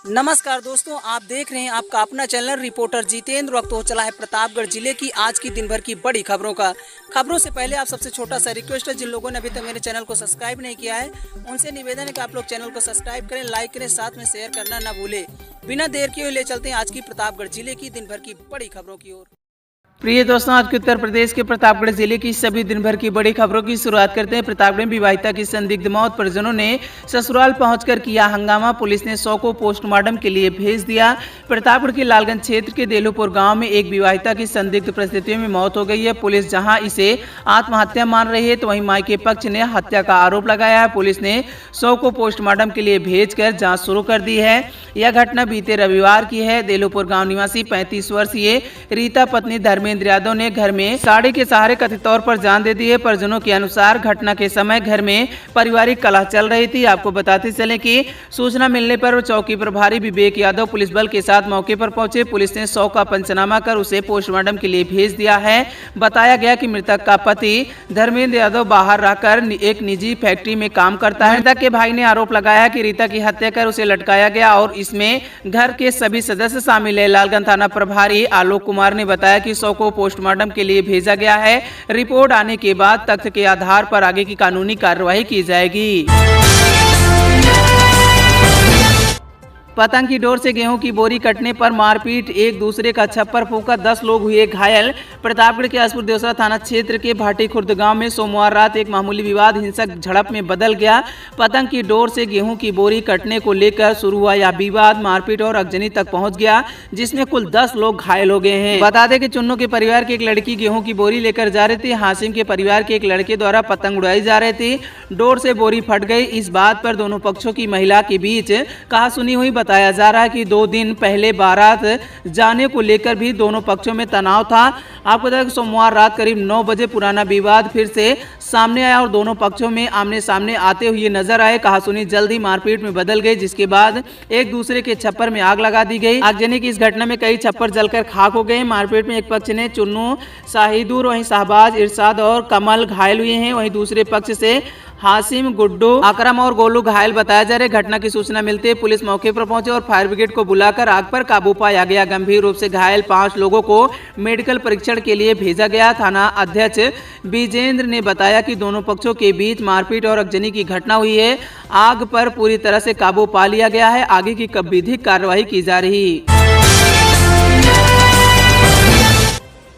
नमस्कार दोस्तों, आप देख रहे हैं आपका अपना चैनल रिपोर्टर जितेंद्र। वक्त हो चला है प्रतापगढ़ जिले की आज की दिन भर की बड़ी खबरों से पहले आप सबसे छोटा सा रिक्वेस्ट है, जिन लोगों ने अभी तक मेरे चैनल को सब्सक्राइब नहीं किया है उनसे निवेदन है कि आप लोग चैनल को सब्सक्राइब करें, लाइक करें, साथ में शेयर करना ना भूले। बिना देर किए ले चलते हैं आज की प्रतापगढ़ जिले की दिन भर की बड़ी खबरों की ओर। प्रिय दोस्तों, आज के उत्तर प्रदेश के प्रतापगढ़ जिले की सभी दिन भर की बड़ी खबरों की शुरुआत करते हैं। प्रतापगढ़ में विवाहिता की संदिग्ध मौत, परिजनों ने ससुराल पहुंचकर किया हंगामा, पुलिस ने 100 को पोस्टमार्टम के लिए भेज दिया। प्रतापगढ़ के लालगंज क्षेत्र के देलूपुर गांव में एक विवाहिता की संदिग्ध परिस्थितियों में मौत हो गई है। पुलिस जहां इसे आत्महत्या मान रही है तो वहीं मायके पक्ष ने हत्या का आरोप लगाया है। पुलिस ने 100 को पोस्टमार्टम के लिए भेजकर जाँच शुरू कर दी है। यह घटना बीते रविवार की है। देलूपुर गाँव निवासी 35 वर्षीय रीता पत्नी धर्मेंद्र यादव ने घर में साड़ी के सहारे कथित तौर पर जान दे दी है। परिजनों के अनुसार घटना के समय घर में पारिवारिक कलह चल रही थी। आपको बताते चले कि सूचना मिलने पर चौकी प्रभारी विवेक यादव पुलिस बल के साथ मौके पर पहुंचे। पुलिस ने 100 का पंचनामा कर उसे पोस्टमार्टम के लिए भेज दिया है। बताया गया कि मृतक का पति धर्मेंद्र यादव बाहर रहकर एक निजी फैक्ट्री में काम करता है। मृतक के भाई ने आरोप लगाया कि रीता की हत्या कर उसे लटकाया गया और इसमें घर के सभी सदस्य शामिल है। लालगंज थाना प्रभारी आलोक कुमार ने बताया कि 100 को पोस्टमार्टम के लिए भेजा गया है। रिपोर्ट आने के बाद तथ्य के आधार पर आगे की कानूनी कार्रवाई की जाएगी। पतंग की डोर से गेहूं की बोरी कटने पर मारपीट, एक दूसरे का छप्पर फूंका, 10 लोग हुए घायल। प्रतापगढ़ के असपुर देवसरा थाना क्षेत्र के भाटी खुर्द गांव में सोमवार रात एक मामूली विवाद हिंसक झड़प में बदल गया। पतंग की डोर से गेहूं की बोरी कटने को लेकर शुरू हुआ यह विवाद मारपीट और अगजनी तक पहुंच गया, जिसमें कुल 10 लोग घायल हो गए हैं। बता दें कि चुन्नू के परिवार की एक लड़की गेहूं की बोरी लेकर जा रही थी। हासिम के परिवार के एक लड़के द्वारा पतंग उड़ाई जा रही थी। डोर से बोरी फट गई। इस बात पर दोनों पक्षों की महिला के बीच कहासुनी हुई। बताया जा रहा है कि 2 दिन पहले बारात जाने को लेकर भी दोनों पक्षों में तनाव था। आपको बता दें कि सोमवार रात करीब 9 बजे पुराना विवाद फिर से सामने आया और दोनों पक्षों में आमने सामने आते हुए नजर आए। कहासुनी जल्दी मारपीट में बदल गई, जिसके बाद एक दूसरे के छप्पर में आग लगा दी गई। आगजनी की इस घटना में कई छप्पर जलकर खाक हो गए। मारपीट में एक पक्ष ने चुन्नू, शाहिदुर, वहीं शाहबाज, इरशाद और कमल घायल हुए हैं। वहीं दूसरे पक्ष से हासिम, गुड्डू, अकरम और गोलू घायल बताया जा रहा है। घटना की सूचना मिलते ही पुलिस मौके पर पहुंचे और फायर ब्रिगेड को बुलाकर आग पर काबू पाया गया। गंभीर रूप से घायल 5 लोगों को मेडिकल परीक्षण के लिए भेजा गया। थाना अध्यक्ष विजेंद्र ने बताया कि दोनों पक्षों के बीच मारपीट और अगजनी की घटना हुई है। आग पर पूरी तरह से काबू पा लिया गया है। आगे की विधिक कार्रवाई की जा रही।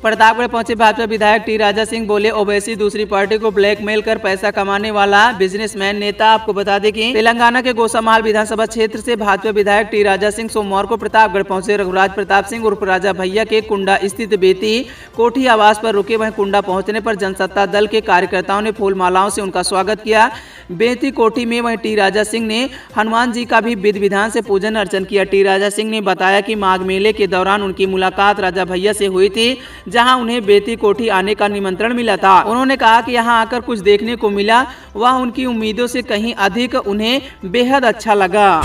प्रतापगढ़ पहुंचे भाजपा विधायक टी राजा सिंह बोले, ओवैसी दूसरी पार्टी को ब्लैकमेल कर पैसा कमाने वाला बिजनेसमैन नेता। आपको बता दें कि तेलंगाना के गोसामाल विधानसभा क्षेत्र से भाजपा विधायक टी राजा सिंह सोमवार को प्रतापगढ़ पहुंचे। रघुराज प्रताप सिंह उर्फ राजा भैया के कुंडा स्थित बेती कोठी आवास पर रुके। वहीं कुंडा पहुंचने पर जनसत्ता दल के कार्यकर्ताओं ने फूल मालाओं से उनका स्वागत किया। बेती कोठी में वहीं टी राजा सिंह ने हनुमान जी का भी विधि विधान से पूजन अर्चन किया। टी राजा सिंह ने बताया कि माघ मेले के दौरान उनकी मुलाकात राजा भैया से हुई थी, जहां उन्हें बेती कोठी आने का निमंत्रण मिला था। उन्होंने कहा कि यहां आकर कुछ देखने को मिला, वह उनकी उम्मीदों से कहीं अधिक उन्हें बेहद अच्छा लगा।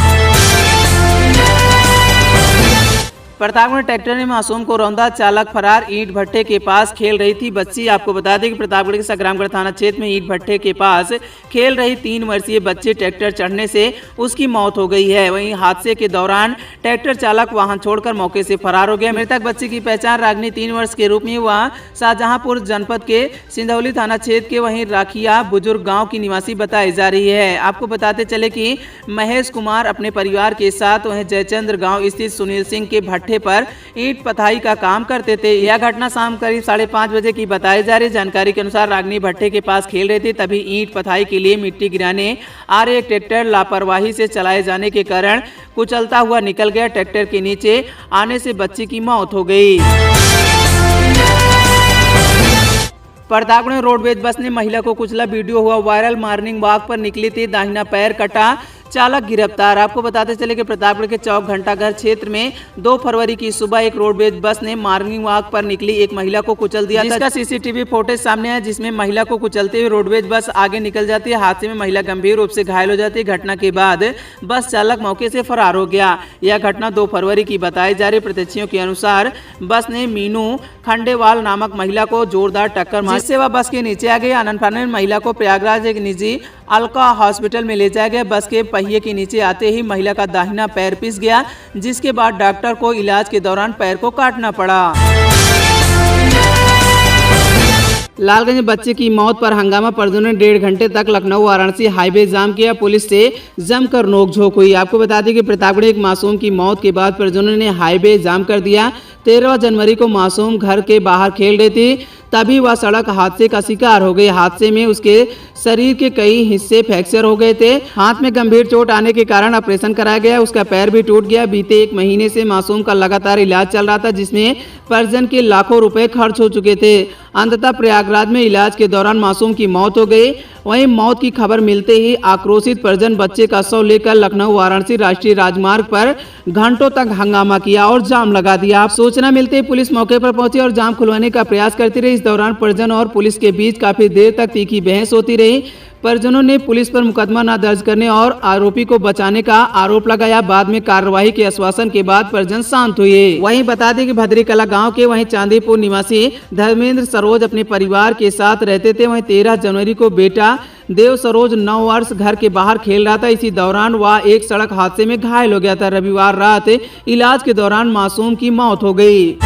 प्रतापगढ़ ट्रैक्टर ने मासूम को रौंदा, चालक फरार। ईंट भट्टे के पास खेल रही थी बच्ची। आपको बता दें कि प्रतापगढ़ के संग्रामगढ़ थाना क्षेत्र में ईंट भट्टे के पास खेल रही 3 वर्षीय बच्चे ट्रैक्टर चढ़ने से उसकी मौत हो गई है। वहीं हादसे के दौरान ट्रैक्टर चालक वाहन छोड़कर मौके से फरार हो गया। मृतक बच्ची की पहचान रागनी 3 वर्ष के रूप में हुआ शाहजहांपुर जनपद के सिंधौली थाना क्षेत्र के वहीं राखिया बुजुर्ग गाँव की निवासी बताई जा रही है। आपको बताते चले कि महेश कुमार अपने परिवार के साथ वहीं जयचंद्र गाँव स्थित सुनील सिंह के भट्टे पर ईंट पथाई का काम करते थे। यह घटना शाम करीब 5:30 बजे की बताई जा रही। जानकारी के अनुसार रागनी भट्टे के पास खेल रहे थे, तभी ईंट पथाई के लिए मिट्टी गिराने आ रहे एक ट्रैक्टर लापरवाही से चलाए जाने के कारण कुचलता हुआ निकल गया। ट्रैक्टर के नीचे आने से बच्ची की मौत हो गई। प्रतापगढ़ रोडवेज बस ने महिला को कुचला, वीडियो हुआ वायरल। मॉर्निंग वॉक पर निकली थी, दाहिना पैर कटा, चालक गिरफ्तार। आपको बताते चले कि प्रतापगढ़ के चौक घंटाघर क्षेत्र में 2 फरवरी की सुबह एक रोडवेज बस ने मॉर्निंग वॉक पर निकली एक महिला को कुचल दिया, जिसका सीसीटीवी फुटेज सामने है, जिसमें महिला को कुचलते हुए रोडवेज बस आगे निकल जाती है। हादसे में महिला गंभीर रूप से घायल हो जाती है। घटना के बाद बस चालक मौके से फरार हो गया। यह घटना 2 फरवरी की बताई जा रही। प्रत्यक्षियों के अनुसार बस ने मीनू खंडेवाल नामक महिला को जोरदार टक्कर मारी, जिससे वह बस के नीचे आ गई। आनंद फानन महिला को प्रयागराज एक निजी अलका हॉस्पिटल में ले जाया गया। बस के पहिए के नीचे आते ही महिला का दाहिना पैर पिस गया, जिसके बाद डॉक्टर को इलाज के दौरान पैर को काटना पड़ा। लालगंज में बच्चे की मौत पर हंगामा, परिजनों ने 1.5 घंटे तक लखनऊ वाराणसी हाईवे जाम किया। पुलिस से जमकर नोकझोंक हुई। आपको बता दें कि प्रतापगढ़ एक मासूम की मौत के बाद परिजनों ने हाईवे जाम कर दिया। 13 जनवरी को मासूम घर के बाहर खेल रही थी, तभी वह सड़क हादसे का शिकार हो गई। हादसे में उसके शरीर के कई हिस्से फ्रैक्चर हो गए थे। हाथ में गंभीर चोट आने के कारण ऑपरेशन कराया गया, उसका पैर भी टूट गया। बीते 1 महीने से मासूम का लगातार इलाज चल रहा था, जिसमें परिजन के लाखों रुपए खर्च हो चुके थे। अंततः प्रयागराज में इलाज के दौरान मासूम की मौत हो गई। वहीं मौत की खबर मिलते ही आक्रोशित परिजन बच्चे का शव लेकर लखनऊ वाराणसी राष्ट्रीय राजमार्ग पर घंटों तक हंगामा किया और जाम लगा दिया। सूचना मिलते ही पुलिस मौके पर पहुंची और जाम खुलवाने का प्रयास करती रही। इस दौरान परिजन और पुलिस के बीच काफी देर तक तीखी बहस होती रही। परिजनों ने पुलिस पर मुकदमा न दर्ज करने और आरोपी को बचाने का आरोप लगाया। बाद में कार्रवाई के आश्वासन के बाद परिजन शांत हुए। वहीं बता दें कि भद्रीकला गांव के वहीं चांदीपुर निवासी धर्मेंद्र सरोज अपने परिवार के साथ रहते थे। वहीं 13 जनवरी को बेटा देव सरोज 9 वर्ष घर के बाहर खेल रहा था। इसी दौरान वह एक सड़क हादसे में घायल हो गया था। रविवार रात इलाज के दौरान मासूम की मौत हो गई।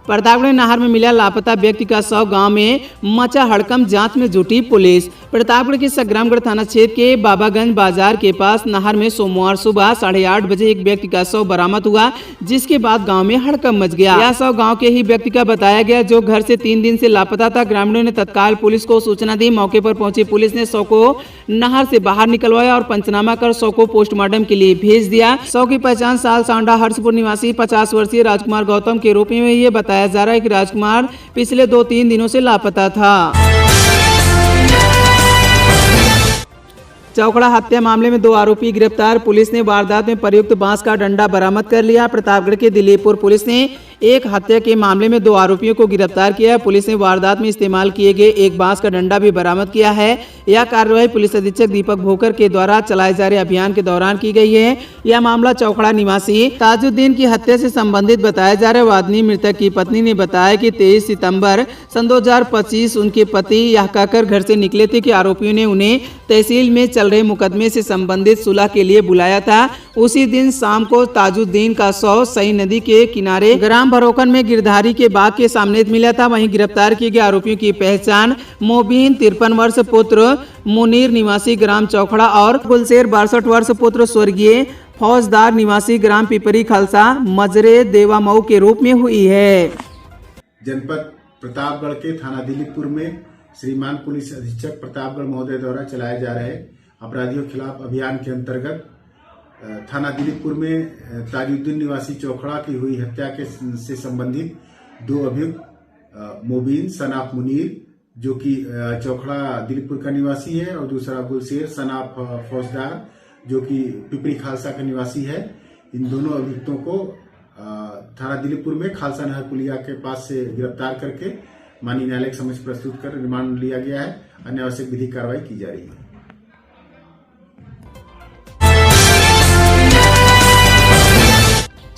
प्रतापगढ़ नहर में मिला लापता व्यक्ति का शव, गांव में मचा हड़कंप, जांच में जुटी पुलिस। प्रतापगढ़ के संग्रामगढ़ थाना क्षेत्र के बाबागंज बाजार के पास नहर में सोमवार सुबह 8:30 बजे एक व्यक्ति का शव बरामद हुआ, जिसके बाद गांव में हड़कंप मच गया। यह शव गांव के ही व्यक्ति का बताया गया, जो घर से 3 दिन से लापता था। ग्रामीणों ने तत्काल पुलिस को सूचना दी। मौके पर पहुंची पुलिस ने शव को नहर से बाहर निकलवाया और पंचनामा कर शव को पोस्टमार्टम के लिए भेज दिया। शव की पहचान साल सांडा हर्षपुर निवासी 50 वर्षीय राजकुमार गौतम के रूप में हुई है। बताया जा रहा है कि राजकुमार पिछले 2-3 दिनों से लापता था। चौकड़ा हत्या मामले में 2 आरोपी गिरफ्तार, पुलिस ने वारदात में प्रयुक्त बांस का डंडा बरामद कर लिया। प्रतापगढ़ के दिलीपुर पुलिस ने एक हत्या के मामले में 2 आरोपियों को गिरफ्तार किया है। पुलिस ने वारदात में इस्तेमाल किए गए एक बांस का डंडा भी बरामद किया है। यह कार्रवाई पुलिस अधीक्षक दीपक भोकर के द्वारा चलाए जा रहे अभियान के दौरान की गई है। यह मामला चौकड़ा निवासी ताजुद्दीन की हत्या से संबंधित बताया जा रहा है। वादनी मृतक की पत्नी ने बताया कि 23 सितंबर सन 2025 उनके पति यह कहकर घर से निकले थे कि आरोपियों ने उन्हें तहसील में चल रहे मुकदमे से संबंधित सुलह के लिए बुलाया था। उसी दिन शाम को ताजुद्दीन का शव सई नदी के किनारे ग्राम भरोकन में गिरधारी के बाग के सामने मिला था। वहीं गिरफ्तार किए गए आरोपियों की पहचान मोबीन 53 वर्ष पुत्र मुनीर निवासी ग्राम चौखड़ा और गुलशेर 62 वर्ष पुत्र स्वर्गीय फौजदार निवासी ग्राम पिपरी खालसा मजरे देवामऊ के रूप में हुई है। जनपद प्रतापगढ़ के थाना दिलीपुर में श्रीमान पुलिस अधीक्षक प्रतापगढ़ महोदय द्वारा चलाए जा रहे अपराधियों के खिलाफ अभियान के अंतर्गत थाना दिलीपुर में ताजुद्दीन निवासी चौखड़ा की हुई हत्या के से संबंधित 2 अभियुक्त मोबीन सनाफ मुनीर जो कि चौखड़ा दिलीपुर का निवासी है और दूसरा गुलशेर सनाफ फौजदार जो कि पिपरी खालसा का निवासी है। इन दोनों अभियुक्तों को थाना दिलीपुर में खालसा नहर पुलिया के पास से गिरफ्तार करके माननीय न्यायालय के समक्ष प्रस्तुत कर रिमांड लिया गया है। अन्य आवश्यक विधिक कार्रवाई की जा रही है।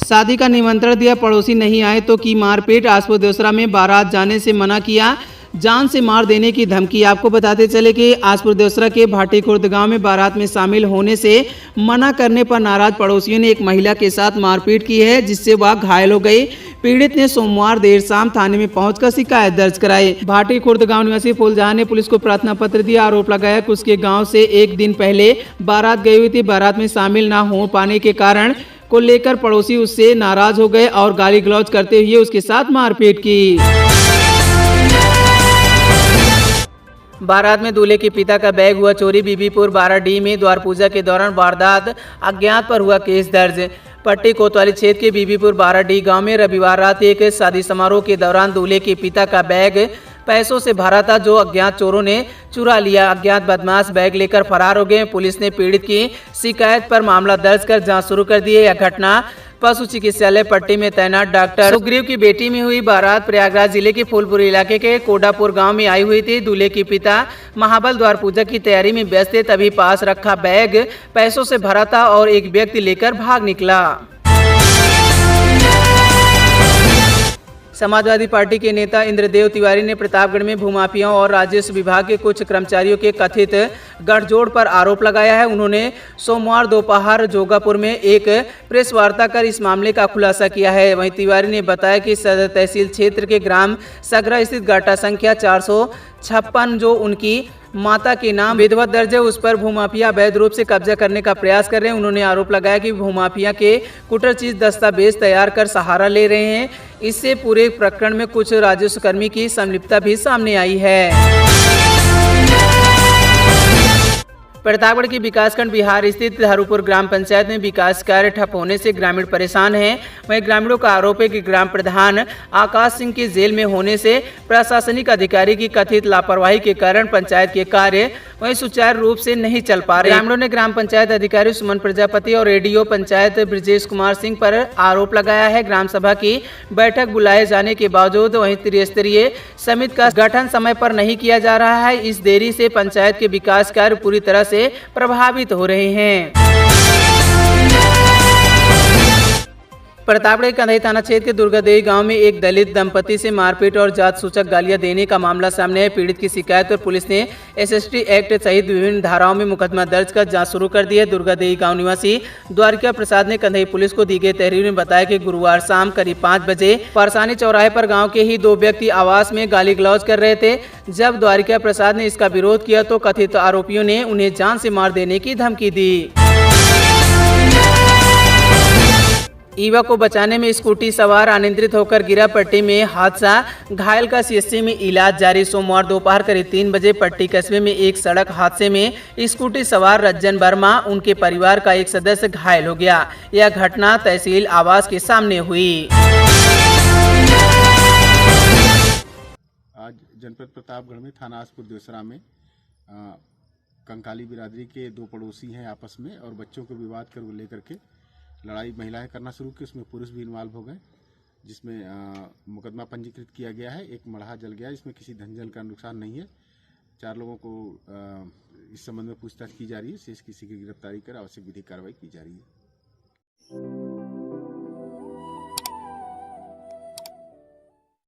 शादी का निमंत्रण दिया, पड़ोसी नहीं आए तो की मारपीट। आसपुर देवसरा में बारात जाने से मना किया, जान से मार देने की धमकी। आपको बताते चले कि आसपुर देवसरा के भाटी खुर्द गांव में बारात में शामिल होने से मना करने पर नाराज पड़ोसियों ने एक महिला के साथ मारपीट की है, जिससे वह घायल हो गई। पीड़ित ने सोमवार देर शाम थाने में पहुंचकर शिकायत दर्ज कराई। भाटी खुर्द गांव निवासी फूलजहां ने पुलिस को प्रार्थना पत्र दिया। आरोप लगाया कि उसके गांव से एक दिन पहले बारात गई हुई थी। बारात में शामिल न हो पाने के कारण को लेकर पड़ोसी उससे नाराज हो गए और गाली गलौज करते हुए उसके साथ मारपीट की। बारात में दूल्हे के पिता का बैग हुआ चोरी। बीबीपुर बाराडीह में द्वार पूजा के दौरान वारदात, अज्ञात पर हुआ केस दर्ज। पट्टी कोतवाली क्षेत्र के बीबीपुर बाराडीह गांव में रविवार रात एक शादी समारोह के दौरान दूल्हे के पिता का बैग पैसों से भरा था, जो अज्ञात चोरों ने चुरा लिया। अज्ञात बदमाश बैग लेकर फरार हो गए। पुलिस ने पीड़ित की शिकायत पर मामला दर्ज कर जांच शुरू कर दी है। यह घटना पशु चिकित्सालय पट्टी में तैनात डॉक्टर सुग्रीव की बेटी में हुई। बारात प्रयागराज जिले के फूलपुर इलाके के कोडापुर गांव में आई हुई थी। दूल्हे के पिता महाबल द्वार पूजा की तैयारी में व्यस्त थे, तभी पास रखा बैग पैसों से भरा था और एक व्यक्ति लेकर भाग निकला। समाजवादी पार्टी के नेता इंद्रदेव तिवारी ने प्रतापगढ़ में भूमाफियाओं और राजस्व विभाग के कुछ कर्मचारियों के कथित गठजोड़ पर आरोप लगाया है। उन्होंने सोमवार दोपहर जोगापुर में एक प्रेस वार्ता कर इस मामले का खुलासा किया है। वहीं तिवारी ने बताया कि सदर तहसील क्षेत्र के ग्राम सगरा स्थित गाटा संख्या 456 जो उनकी माता के नाम विधिवत दर्ज है, उस पर भूमाफिया अवैध रूप से कब्जा करने का प्रयास कर रहे हैं। उन्होंने आरोप लगाया कि भूमाफिया के कुटर चीज दस्तावेज तैयार कर सहारा ले रहे हैं। इससे पूरे प्रकरण में कुछ राजस्व कर्मी की संलिप्तता भी सामने आई है। प्रतापगढ़ की विकासखंड बिहार स्थित हरुपुर ग्राम पंचायत में विकास कार्य ठप होने से ग्रामीण परेशान हैं। वहीं ग्रामीणों का आरोप है कि ग्राम प्रधान आकाश सिंह के जेल में होने से प्रशासनिक अधिकारी की कथित लापरवाही के कारण पंचायत के कार्य वहीं सुचारू रूप से नहीं चल पा रहे। ग्रामीणों ने ग्राम पंचायत अधिकारी सुमन प्रजापति और एडीओ पंचायत ब्रजेश कुमार सिंह पर आरोप लगाया है। ग्राम सभा की बैठक बुलाए जाने के बावजूद वहीं त्रिस्तरीय समिति का गठन समय पर नहीं किया जा रहा है। इस देरी से पंचायत के विकास कार्य पूरी तरह से प्रभावित हो रहे हैं। प्रतापगढ़ कंधई थाना क्षेत्र के दुर्गादेवी गांव में एक दलित दंपति से मारपीट और जात सूचक गालियां देने का मामला सामने है। पीड़ित की शिकायत पर पुलिस ने एसएसटी एक्ट सहित विभिन्न धाराओं में मुकदमा दर्ज कर जांच शुरू कर दी है। दुर्गादेवी गांव निवासी द्वारिका प्रसाद ने कंधई पुलिस को दी गई तहरीर में बताया कि गुरुवार शाम करीब 5 बजे परसानी चौराहे पर गाँव के ही 2 व्यक्ति आवास में गाली गलौज कर रहे थे। जब द्वारिका प्रसाद ने इसका विरोध किया तो कथित आरोपियों ने उन्हें जान से मार देने की धमकी दी। ईवा को बचाने में स्कूटी सवार अनियंत्रित होकर गिरा, पट्टी में हादसा, घायल का सीएससी में इलाज जारी। सोमवार दोपहर करीब 3 बजे पट्टी कस्बे में एक सड़क हादसे में स्कूटी सवार रज्जन वर्मा उनके परिवार का एक सदस्य घायल हो गया। यह घटना तहसील आवास के सामने हुई। आज जनपद प्रतापगढ़ में थाना आसपुर देवसरा में कंकाली बिरादरी के 2 पड़ोसी हैं आपस में, और बच्चों के विवाद को लेकर के लड़ाई महिलाएं करना शुरू की। उसमें पुरुष भी इन्वॉल्व हो गए, जिसमें मुकदमा पंजीकृत किया गया है। एक मढ़ा जल गया, इसमें किसी धनजन का नुकसान नहीं है। 4 लोगों को इस संबंध में पूछताछ की जा रही है। शेष किसी की गिरफ्तारी कर आवश्यक विधिक कार्रवाई की जा रही है।